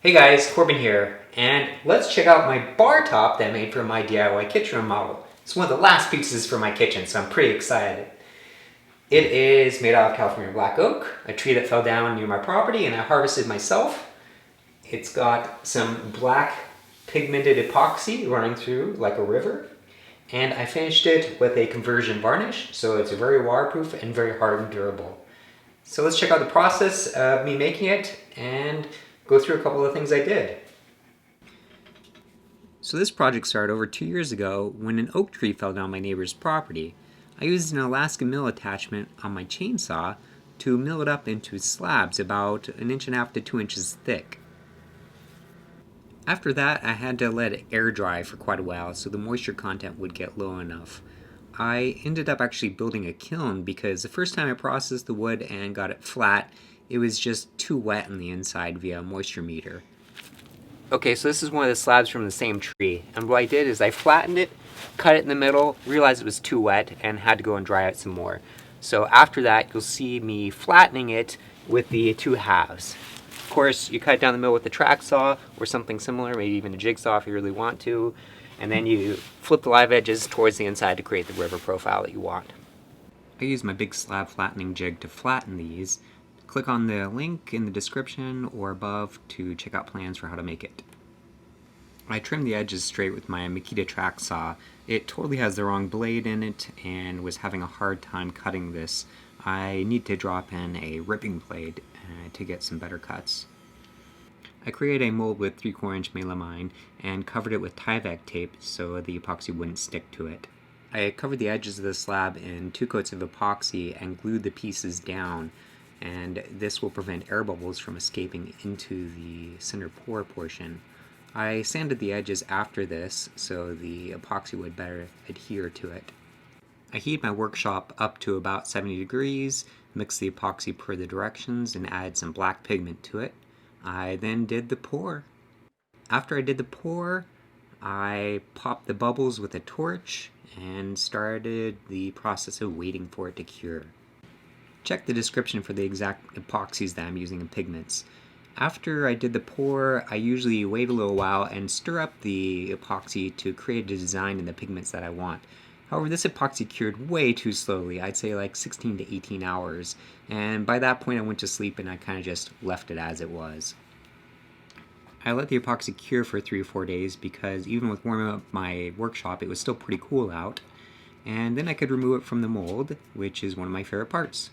Hey guys, Corbin here, and let's check out my bar top that I made for my DIY kitchen remodel. It's one of the last pieces for my kitchen, so I'm pretty excited. It is made out of California black oak, a tree that fell down near my property and I harvested myself. It's got some black pigmented epoxy running through like a river, and I finished it with a conversion varnish, so it's very waterproof and very hard and durable. So let's check out the process of me making it and go through a couple of things I did. So this project started over 2 years ago when an oak tree fell down my neighbor's property. I used an Alaskan mill attachment on my chainsaw to mill it up into slabs about 1.5 to 2 inches thick. After that, I had to let it air dry for quite a while so the moisture content would get low enough. I ended up actually building a kiln because the first time I processed the wood and got it flat, it was just too wet on the inside via a moisture meter. Okay, so this is one of the slabs from the same tree, and what I did is I flattened it, cut it in the middle, realized it was too wet, and had to go and dry it some more. So after that, you'll see me flattening it with the two halves. Of course, you cut it down the middle with the track saw or something similar, maybe even a jigsaw if you really want to, and then you flip the live edges towards the inside to create the river profile that you want. I use my big slab flattening jig to flatten these. Click on the link in the description or above to check out plans for how to make it. I trimmed the edges straight with my Makita track saw. It totally has the wrong blade in it and was having a hard time cutting this. I need to drop in a ripping blade to get some better cuts. I created a mold with 3/4 inch melamine and covered it with Tyvek tape so the epoxy wouldn't stick to it. I covered the edges of the slab in 2 coats of epoxy and glued the pieces down, and this will prevent air bubbles from escaping into the center pour portion. I sanded the edges after this so the epoxy would better adhere to it. I heated my workshop up to about 70 degrees, mixed the epoxy per the directions, and added some black pigment to it. I then did the pour. After I did the pour, I popped the bubbles with a torch and started the process of waiting for it to cure. Check the description for the exact epoxies that I'm using and pigments. After I did the pour, I usually wait a little while and stir up the epoxy to create a design in the pigments that I want. However, this epoxy cured way too slowly. I'd say like 16 to 18 hours. And by that point I went to sleep and I kind of just left it as it was. I let the epoxy cure for 3 or 4 days because even with warming up my workshop, it was still pretty cool out. And then I could remove it from the mold, which is one of my favorite parts.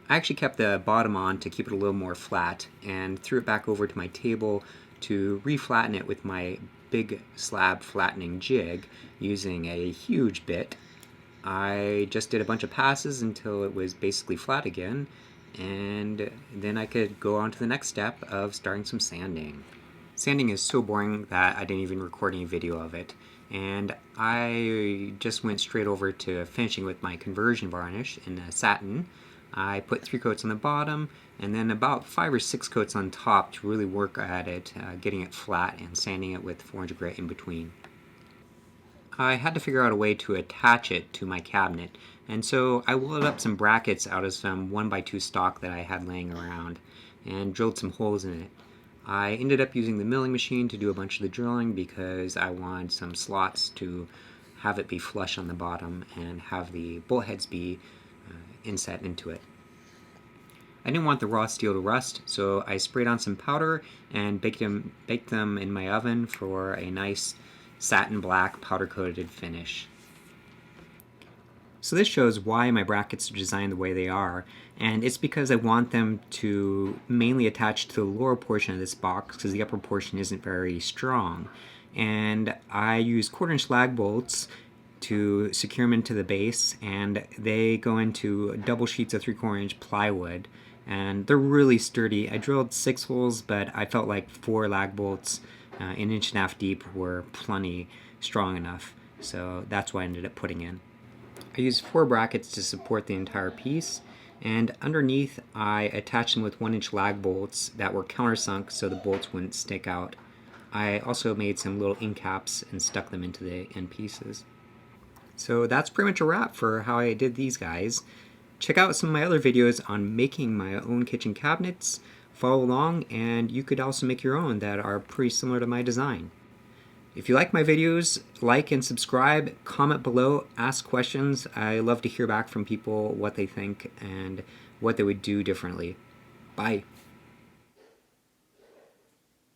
I actually kept the bottom on to keep it a little more flat and threw it back over to my table to reflatten it with my big slab flattening jig using a huge bit. I just did a bunch of passes until it was basically flat again, and then I could go on to the next step of starting some sanding. Sanding is so boring that I didn't even record any video of it, and I just went straight over to finishing with my conversion varnish in a satin. I put 3 coats on the bottom and then about 5 or 6 coats on top to really work at it, getting it flat and sanding it with 400 grit in between. I had to figure out a way to attach it to my cabinet, and so I welded up some brackets out of some 1x2 stock that I had laying around and drilled some holes in it. I ended up using the milling machine to do a bunch of the drilling because I wanted some slots to have it be flush on the bottom and have the bolt heads be inset into it. I didn't want the raw steel to rust, so I sprayed on some powder and baked them in my oven for a nice satin black powder coated finish. So this shows why my brackets are designed the way they are, and it's because I want them to mainly attach to the lower portion of this box because the upper portion isn't very strong. And I use 1/4 inch lag bolts to secure them into the base, and they go into double sheets of 3/4 inch plywood, and they're really sturdy. I drilled 6 holes, but I felt like 4 lag bolts 1.5 inch deep were plenty strong enough, so that's what I ended up putting in. I used 4 brackets to support the entire piece, and underneath I attached them with 1 inch lag bolts that were countersunk so the bolts wouldn't stick out. I also made some little end caps and stuck them into the end pieces. So that's pretty much a wrap for how I did these guys. Check out some of my other videos on making my own kitchen cabinets, follow along, and you could also make your own that are pretty similar to my design. If you like my videos, like and subscribe, comment below, ask questions. I love to hear back from people what they think and what they would do differently. Bye.